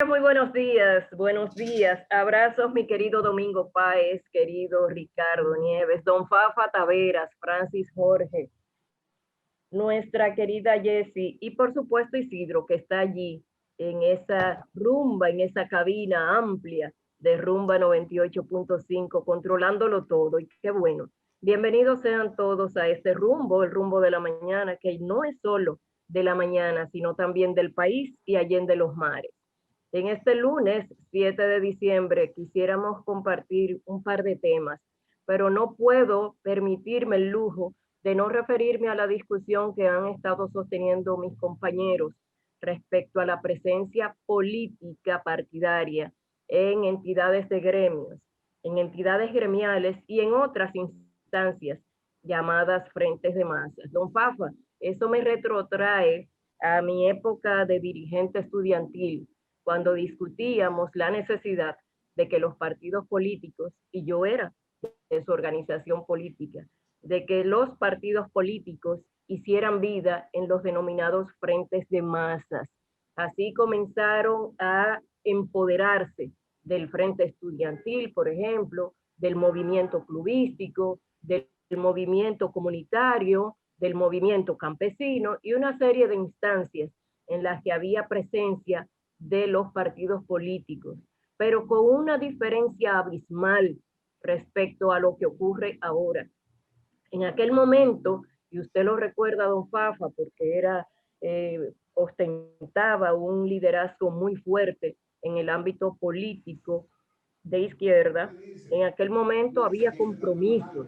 Muy buenos días. Abrazos, mi querido Domingo Páez, querido Ricardo Nieves, don Fafa Taveras, Francis Jorge, nuestra querida Jessie y por supuesto Isidro, que está allí en esa rumba, en esa cabina amplia de Rumba 98.5, controlándolo todo. Y qué bueno. Bienvenidos sean todos a este rumbo, el rumbo de la mañana, que no es solo de la mañana, sino también del país y allende los mares. En este lunes 7 de diciembre quisiéramos compartir un par de temas, pero no puedo permitirme el lujo de no referirme a la discusión que han estado sosteniendo mis compañeros respecto a la presencia política partidaria en entidades de gremios, en entidades gremiales y en otras instancias llamadas frentes de masas. Don Fafa, eso me retrotrae a mi época de dirigente estudiantil, cuando discutíamos la necesidad de que los partidos políticos, y yo era de su organización política, de que los partidos políticos hicieran vida en los denominados frentes de masas. Así comenzaron a empoderarse del frente estudiantil, por ejemplo, del movimiento clubístico, del movimiento comunitario, del movimiento campesino y una serie de instancias en las que había presencia de los partidos políticos, pero con una diferencia abismal respecto a lo que ocurre ahora. En aquel momento, y usted lo recuerda, don Fafa, porque ostentaba un liderazgo muy fuerte en el ámbito político de izquierda, en aquel momento había compromisos,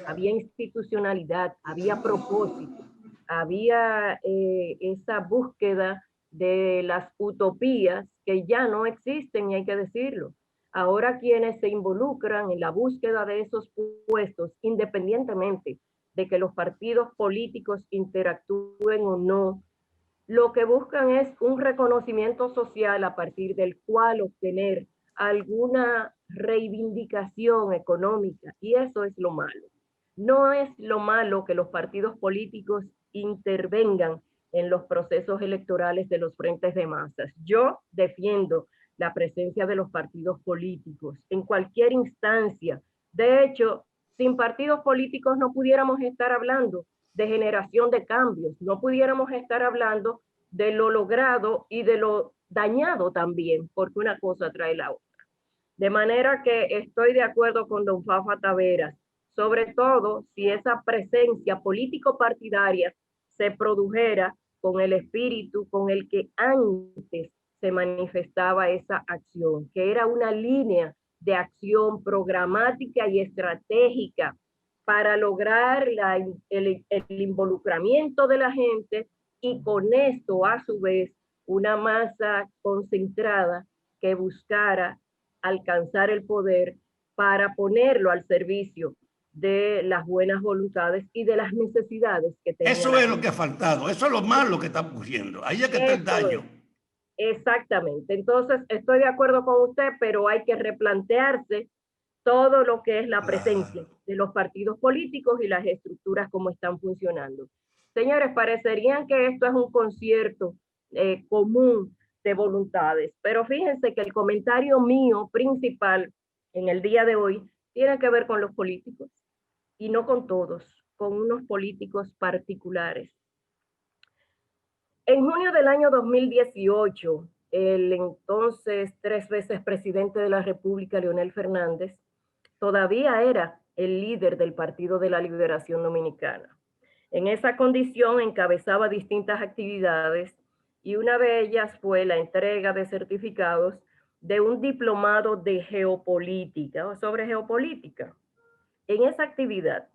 había institucionalidad, había propósito, había esa búsqueda de las utopías que ya no existen, y hay que decirlo. Ahora quienes se involucran en la búsqueda de esos puestos, independientemente de que los partidos políticos interactúen o no, lo que buscan es un reconocimiento social a partir del cual obtener alguna reivindicación económica, y eso es lo malo. No es lo malo que los partidos políticos intervengan en los procesos electorales de los frentes de masas. Yo defiendo la presencia de los partidos políticos en cualquier instancia. De hecho, sin partidos políticos no pudiéramos estar hablando de generación de cambios, no pudiéramos estar hablando de lo logrado y de lo dañado también, porque una cosa trae la otra. De manera que estoy de acuerdo con don Fafa Taveras, sobre todo si esa presencia político-partidaria se produjera con el espíritu con el que antes se manifestaba esa acción, que era una línea de acción programática y estratégica para lograr el involucramiento de la gente y con esto, a su vez, una masa concentrada que buscara alcanzar el poder para ponerlo al servicio de las buenas voluntades y de las necesidades que tenía Eso la es lo que gente. ha faltado, eso es lo malo que está ocurriendo. Ahí es que está el Eso daño. es, exactamente. Entonces, estoy de acuerdo con usted, pero hay que replantearse todo lo que es la presencia Claro. de los partidos políticos y las estructuras como están funcionando. Señores, parecerían que esto es un concierto común de voluntades, pero fíjense que el comentario mío principal en el día de hoy tiene que ver con los políticos y no con todos, con unos políticos particulares. En junio del año 2018, el entonces 3 veces presidente de la República, Leonel Fernández, todavía era el líder del Partido de la Liberación Dominicana. En esa condición encabezaba distintas actividades y una de ellas fue la entrega de certificados de un diplomado de geopolítica o sobre geopolítica. En esa actividad,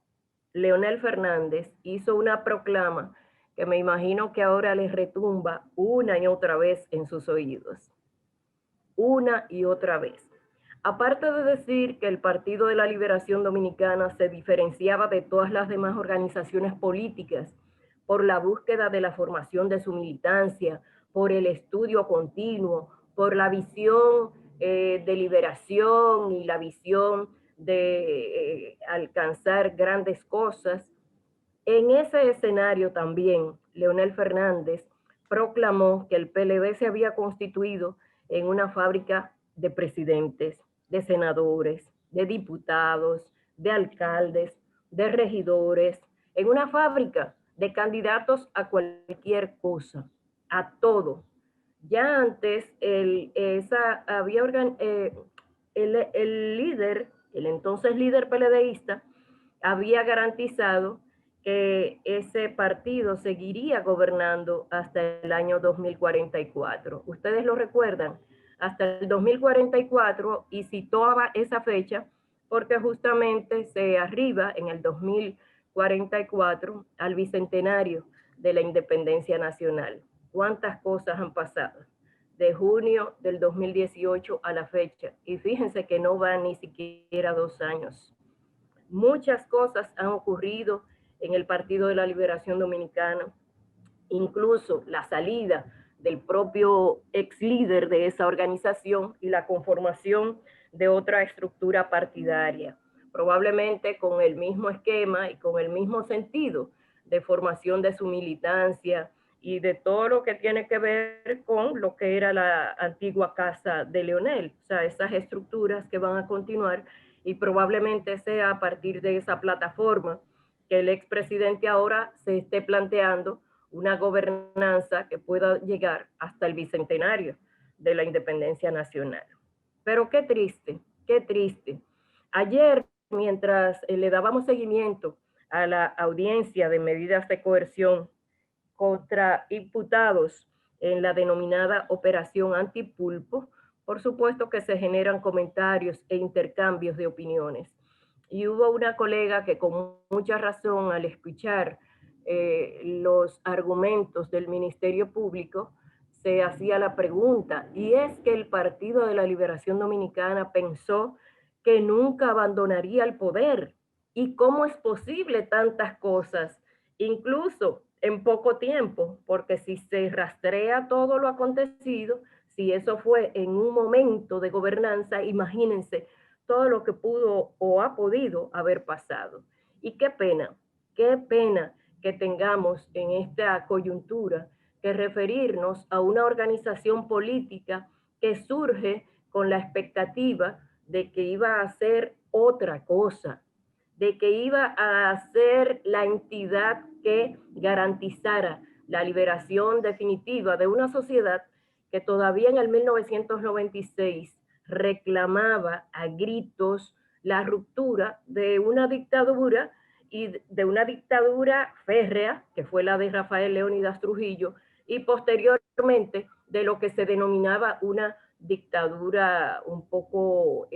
Leonel Fernández hizo una proclama que me imagino que ahora les retumba una y otra vez en sus oídos. Una y otra vez. Aparte de decir que el Partido de la Liberación Dominicana se diferenciaba de todas las demás organizaciones políticas por la búsqueda de la formación de su militancia, por el estudio continuo, por la visión de liberación y la visión de alcanzar grandes cosas. En ese escenario también, Leonel Fernández proclamó que el PLD se había constituido en una fábrica de presidentes, de senadores, de diputados, de alcaldes, de regidores, en una fábrica de candidatos a cualquier cosa, a todo. Ya antes el líder, el entonces líder PLDista, había garantizado que ese partido seguiría gobernando hasta el año 2044. Ustedes lo recuerdan, hasta el 2044, y citó esa fecha porque justamente se arriba en el 2044 al bicentenario de la independencia nacional. ¿Cuántas cosas han pasado? De junio del 2018 a la fecha. Y fíjense que no van ni siquiera 2 años. Muchas cosas han ocurrido en el Partido de la Liberación Dominicana, incluso la salida del propio ex líder de esa organización y la conformación de otra estructura partidaria, probablemente con el mismo esquema y con el mismo sentido de formación de su militancia y de todo lo que tiene que ver con lo que era la antigua casa de Leonel, o sea, esas estructuras que van a continuar, y probablemente sea a partir de esa plataforma que el expresidente ahora se esté planteando una gobernanza que pueda llegar hasta el bicentenario de la independencia nacional. Pero qué triste, qué triste. Ayer, mientras le dábamos seguimiento a la audiencia de medidas de coerción contra imputados en la denominada Operación Antipulpo, por supuesto que se generan comentarios e intercambios de opiniones. Y hubo una colega que con mucha razón, al escuchar los argumentos del Ministerio Público, se hacía la pregunta, y es que el Partido de la Liberación Dominicana pensó que nunca abandonaría el poder. ¿Y cómo es posible tantas cosas? Incluso en poco tiempo, porque si se rastrea todo lo acontecido, si eso fue en un momento de gobernanza, imagínense todo lo que pudo o ha podido haber pasado. Y qué pena que tengamos en esta coyuntura que referirnos a una organización política que surge con la expectativa de que iba a ser otra cosa, de que iba a ser la entidad que garantizara la liberación definitiva de una sociedad que todavía en el 1996 reclamaba a gritos la ruptura de una dictadura, y de una dictadura férrea, que fue la de Rafael Leónidas Trujillo, y posteriormente de lo que se denominaba una dictadura un poco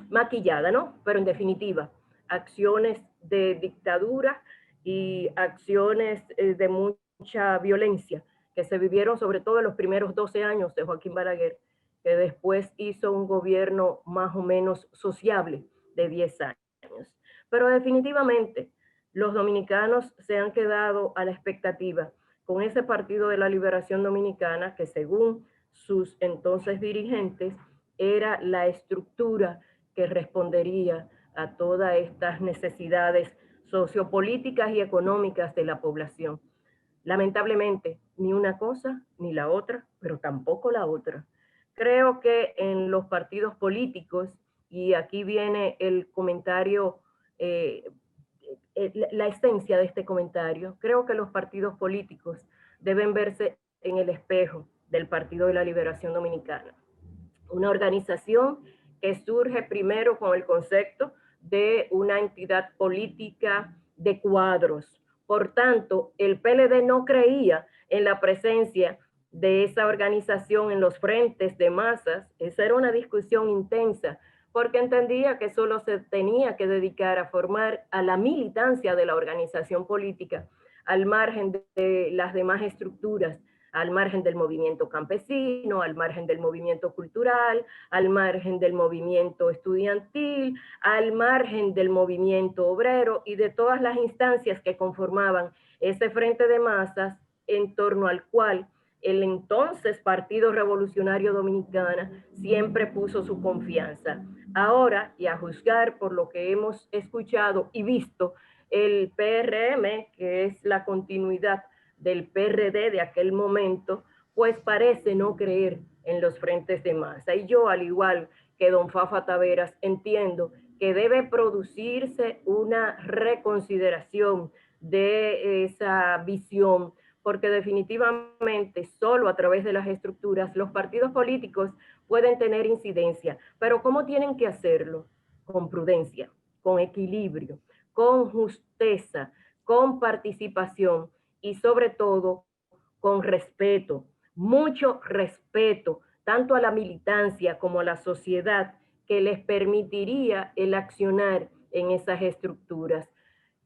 maquillada, ¿no? Pero en definitiva, acciones de dictadura y acciones de mucha violencia que se vivieron sobre todo en los primeros 12 años de Joaquín Balaguer, que después hizo un gobierno más o menos sociable de 10 años. Pero definitivamente los dominicanos se han quedado a la expectativa con ese Partido de la Liberación Dominicana que, según sus entonces dirigentes, era la estructura que respondería a todas estas necesidades sociopolíticas y económicas de la población. Lamentablemente, ni una cosa ni la otra, pero tampoco la otra. Creo que en los partidos políticos, y aquí viene el comentario, la esencia de este comentario, creo que los partidos políticos deben verse en el espejo del Partido de la Liberación Dominicana. Una organización que surge primero con el concepto de una entidad política de cuadros. Por tanto, el PLD no creía en la presencia de esa organización en los frentes de masas. Esa era una discusión intensa, porque entendía que solo se tenía que dedicar a formar a la militancia de la organización política, al margen de las demás estructuras, al margen del movimiento campesino, al margen del movimiento cultural, al margen del movimiento estudiantil, al margen del movimiento obrero y de todas las instancias que conformaban ese frente de masas en torno al cual el entonces Partido Revolucionario Dominicano siempre puso su confianza. Ahora, y a juzgar por lo que hemos escuchado y visto, el PRM, que es la continuidad del PRD de aquel momento, pues parece no creer en los frentes de masa. Y yo, al igual que don Fafa Taveras, entiendo que debe producirse una reconsideración de esa visión, porque definitivamente solo a través de las estructuras los partidos políticos pueden tener incidencia. Pero ¿cómo tienen que hacerlo? Con prudencia, con equilibrio, con justeza, con participación y sobre todo con respeto, mucho respeto, tanto a la militancia como a la sociedad, que les permitiría el accionar en esas estructuras.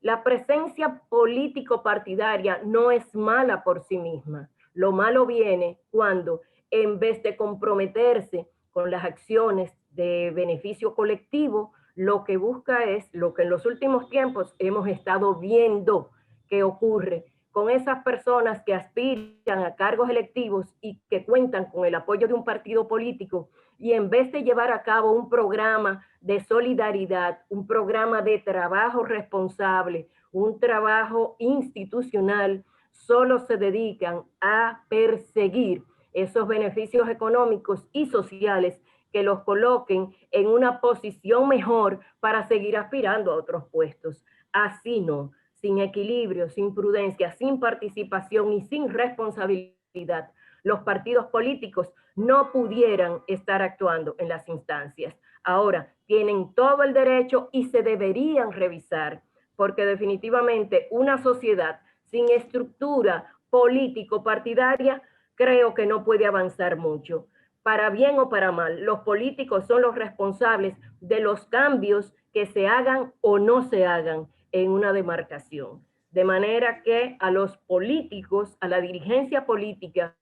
La presencia político-partidaria no es mala por sí misma. Lo malo viene cuando, en vez de comprometerse con las acciones de beneficio colectivo, lo que busca es lo que en los últimos tiempos hemos estado viendo que ocurre con esas personas que aspiran a cargos electivos y que cuentan con el apoyo de un partido político, y en vez de llevar a cabo un programa de solidaridad, un programa de trabajo responsable, un trabajo institucional, solo se dedican a perseguir esos beneficios económicos y sociales que los coloquen en una posición mejor para seguir aspirando a otros puestos. Así no, sin equilibrio, sin prudencia, sin participación y sin responsabilidad, los partidos políticos no pudieran estar actuando en las instancias. Ahora, tienen todo el derecho y se deberían revisar, porque definitivamente una sociedad sin estructura político-partidaria creo que no puede avanzar mucho. Para bien o para mal, los políticos son los responsables de los cambios que se hagan o no se hagan en una demarcación. De manera que a los políticos, a la dirigencia política,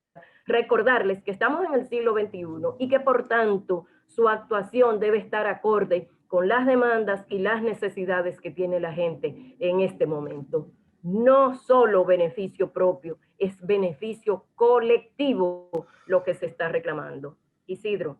recordarles que estamos en el siglo XXI y que por tanto su actuación debe estar acorde con las demandas y las necesidades que tiene la gente en este momento. No solo beneficio propio, es beneficio colectivo lo que se está reclamando. Isidro.